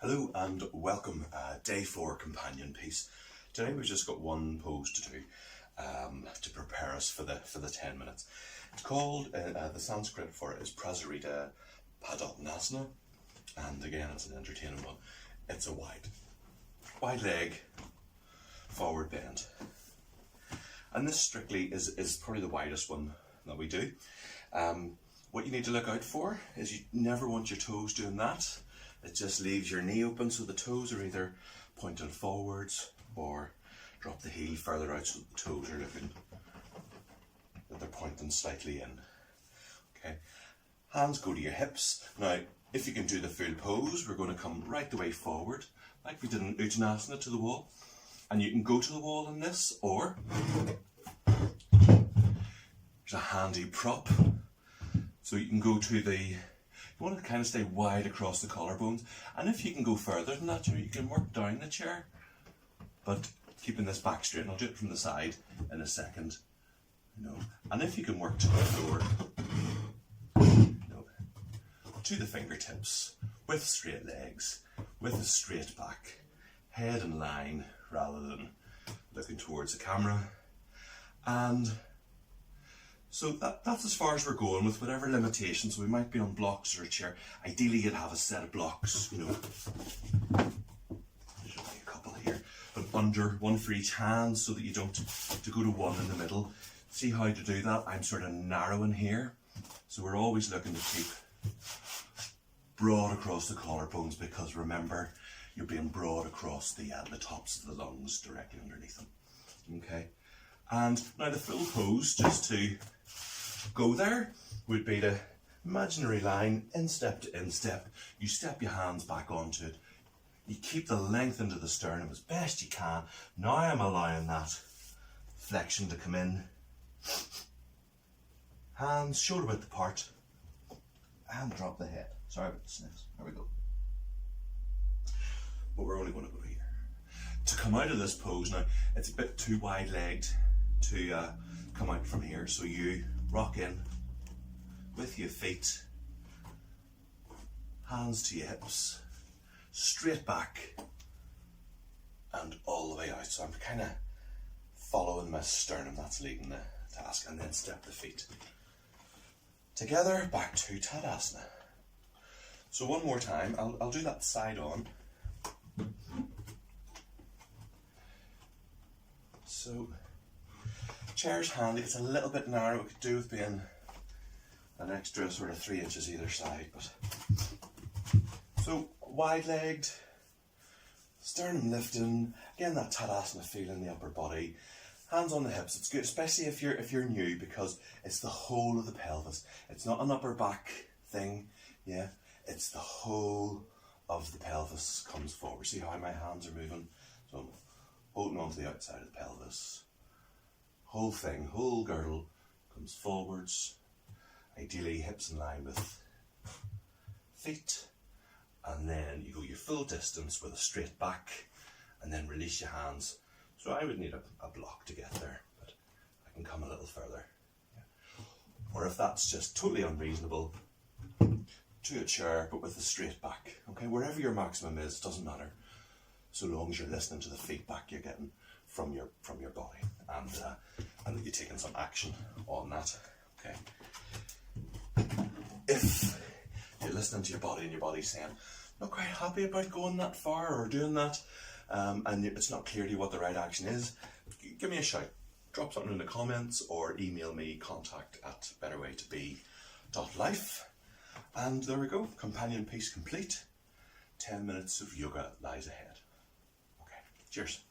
Hello and welcome, day 4 companion piece. Today we've just got one pose to do to prepare us for the 10 minutes. It's called, the Sanskrit for it is Prasarita Padottanasana, and again it's an entertaining one. It's a wide leg forward bend, and this strictly is probably the widest one that we do. What you need to look out for is you never want your toes doing that. It just leaves your knee open, so the toes are either pointing forwards or drop the heel further out so the toes are looking that they're pointing slightly in. Okay, hands go to your hips. Now, if you can do the full pose, we're going to come right the way forward, like we did in Uttanasana, to the wall. And you can go to the wall in this, or there's a handy prop. So you can go to you want to kind of stay wide across the collarbones, and if you can go further than that, you can work down the chair, but keeping this back straight. And I'll do it from the side in a second. And if you can work to the floor, to the fingertips, with straight legs, with a straight back, head in line rather than looking towards the camera. And so that's as far as we're going, with whatever limitations. We might be on blocks or a chair. Ideally you'd have a set of blocks, There's only a couple here, but under one for each hand, so that you don't to go to one in the middle. See how to do that? I'm sort of narrowing here, so we're always looking to keep broad across the collarbones, because remember, you're being broad across the tops of the lungs directly underneath them. Okay, and now the full pose, just to go there, would be the imaginary line, instep to instep. You step your hands back onto it. You keep the length into the sternum as best you can. Now I'm allowing that flexion to come in. Hands shoulder width apart, and drop the head. Sorry about the sniffs. There we go. But we're only going to go here. To come out of this pose now, it's a bit too wide-legged to come out from here, so you rock in with your feet, hands to your hips, straight back and all the way out. So I'm kind of following my sternum, that's leading the task, and then step the feet together back to Tadasana. So one more time, I'll do that side on. So chair's handy, it's a little bit narrow. It could do with being an extra sort of 3 inches either side, but so wide-legged, sternum lifting, again that Tadasana feel in the upper body, hands on the hips. It's good, especially if you're new, because it's the whole of the pelvis. It's not an upper back thing, yeah. It's the whole of the pelvis comes forward. See how my hands are moving? So I'm holding onto the outside of the pelvis. Whole thing, whole girdle comes forwards, ideally hips in line with feet, and then you go your full distance with a straight back, and then release your hands. So I would need a block to get there, but I can come a little further. Yeah. Or if that's just totally unreasonable, to a chair but with a straight back. Okay, wherever your maximum is, doesn't matter, so long as you're listening to the feedback you're getting from your body, and that you're taking some action on that. Okay, if you're listening to your body and your body's saying not quite happy about going that far or doing that, and it's not clear to you what the right action is, give me a shout, drop something in the comments, or email me, contact@betterwaytobe.life. And there we go, companion piece complete. 10 minutes of yoga lies ahead. Okay, cheers.